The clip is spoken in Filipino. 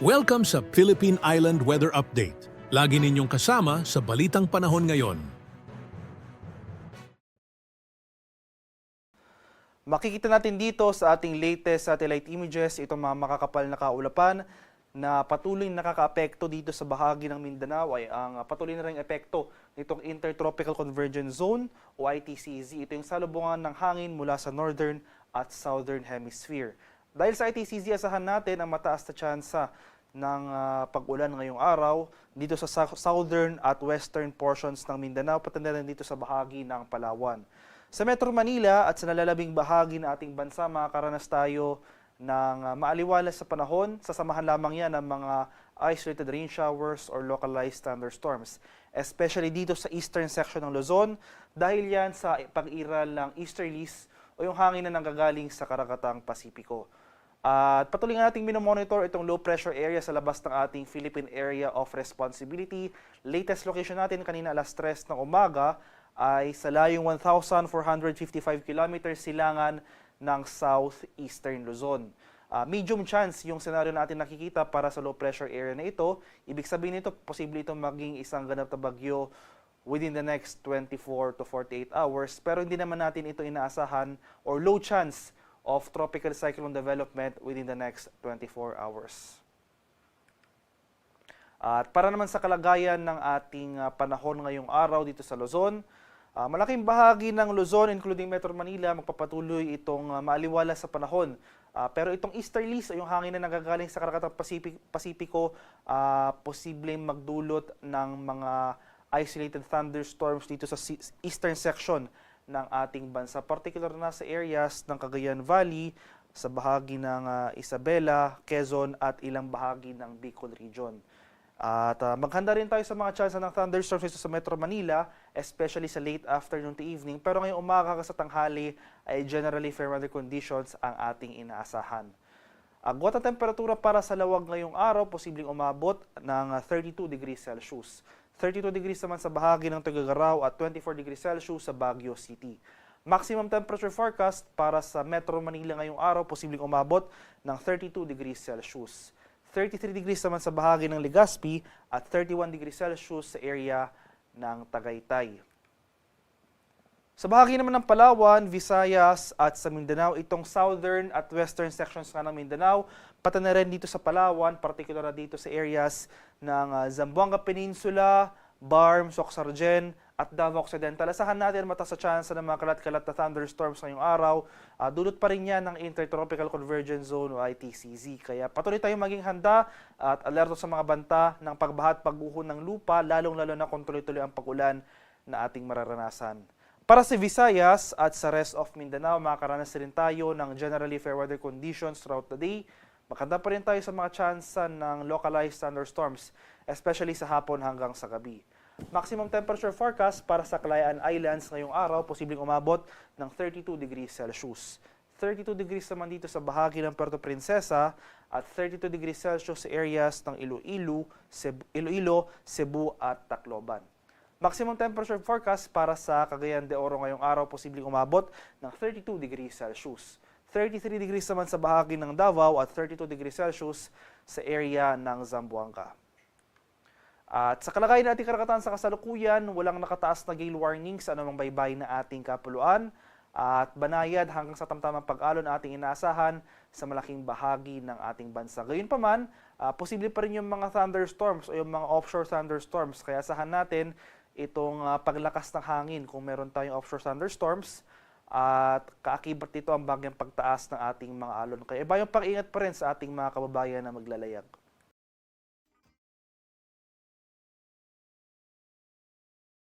Welcome sa Philippine Island Weather Update. Lagi ninyong kasama sa Balitang Panahon ngayon. Makikita natin dito sa ating latest satellite images itong mga makakapal na kaulapan na patuloy nakakaapekto dito sa bahagi ng Mindanao ay ang patuloy na ring epekto nitong Intertropical Convergence Zone o ITCZ. Ito yung salubungan ng hangin mula sa Northern at Southern Hemisphere. Dahil sa ITCZ, asahan natin ang mataas na tsansa ng pag-ulan ngayong araw dito sa southern at western portions ng Mindanao, pati na rin dito sa bahagi ng Palawan. Sa Metro Manila at sa nalalabing bahagi ng ating bansa, makakaranas tayo ng maaliwalas sa panahon. Sasamahan lamang yan ng mga isolated rain showers or localized thunderstorms, especially dito sa eastern section ng Luzon dahil yan sa pag-iral ng easterlies o yung hangin na nanggagaling sa Karagatang Pasipiko. At patuloy nga nating minomonitor itong low pressure area sa labas ng ating Philippine Area of Responsibility. Latest location natin kanina alas 3 ng umaga ay sa layong 1,455 kilometers silangan ng southeastern Luzon. Medium chance yung senaryo natin nakikita para sa low pressure area na ito. Ibig sabihin nito, posible itong maging isang ganap na bagyo within the next 24 to 48 hours. Pero hindi naman natin ito inaasahan or low chance of tropical cyclone development within the next 24 hours. At para naman sa kalagayan ng ating panahon ngayong araw dito sa Luzon, malaking bahagi ng Luzon, including Metro Manila, magpapatuloy itong maaliwalas sa panahon. Pero itong easterlies o yung hangin na nagagaling sa Karagatang Pasipiko, posibleng magdulot ng mga isolated thunderstorms dito sa eastern section ng ating bansa, particular na sa areas ng Cagayan Valley, sa bahagi ng Isabela, Quezon at ilang bahagi ng Bicol Region. At maghanda rin tayo sa mga chance ng thunderstorms dito sa Metro Manila, especially sa late afternoon to evening. Pero ngayong umaga sa tanghali ay generally fair weather conditions ang ating inaasahan. Agwat ang temperatura para sa lawag ngayong araw, posibleng umabot ng 32 degrees Celsius. 32 degrees naman sa bahagi ng Tuguegarao at 24 degrees Celsius sa Baguio City. Maximum temperature forecast para sa Metro Manila ngayong araw, posibleng umabot ng 32 degrees Celsius. 33 degrees naman sa bahagi ng Legazpi at 31 degrees Celsius sa area ng Tagaytay. Sa bahagi naman ng Palawan, Visayas at sa Mindanao, itong southern at western sections nga ng Mindanao, pati na rin dito sa Palawan, particular na dito sa areas ng Zamboanga Peninsula, Barm, Soc-Sargen at Davao Occidental. Asahan natin mataas sa chance ng mga kalat-kalat na thunderstorms ngayong araw. Dulot pa rin yan ng Intertropical Convergence Zone o ITCZ. Kaya patuloy tayong maging handa at alerto sa mga banta ng pagbaha at pagguho ng lupa, lalong-lalo na kung tuloy-tuloy ang pag-ulan na ating mararanasan. Para sa Visayas at sa rest of Mindanao, makakaranas rin tayo ng generally fair weather conditions throughout the day. Maganda pa rin tayo sa mga tsansa ng localized thunderstorms, especially sa hapon hanggang sa gabi. Maximum temperature forecast para sa Kalayaan Islands ngayong araw, posibleng umabot ng 32 degrees Celsius. 32 degrees naman dito sa bahagi ng Puerto Princesa at 32 degrees Celsius sa areas ng Iloilo, Cebu at Tacloban. Maximum temperature forecast para sa Cagayan de Oro ngayong araw, posibleng umabot ng 32 degrees Celsius. 33 degrees naman sa bahagi ng Davao at 32 degrees Celsius sa area ng Zamboanga. At sa kalagayan nating karagatan sa kasalukuyan, walang nakataas na gale warning sa anumang baybay na ating kapuluan at banayad hanggang sa tamtamang pag-alon na ating inaasahan sa malaking bahagi ng ating bansa. Gayunpaman, posible pa rin yung mga thunderstorms o yung mga offshore thunderstorms. Kaya asahan natin itong paglakas ng hangin kung meron tayong offshore thunderstorms at kaakibat dito ang bagyang pagtaas ng ating mga alon. Kaya iba yung pag-ingat pa rin sa ating mga kababayan na maglalayag.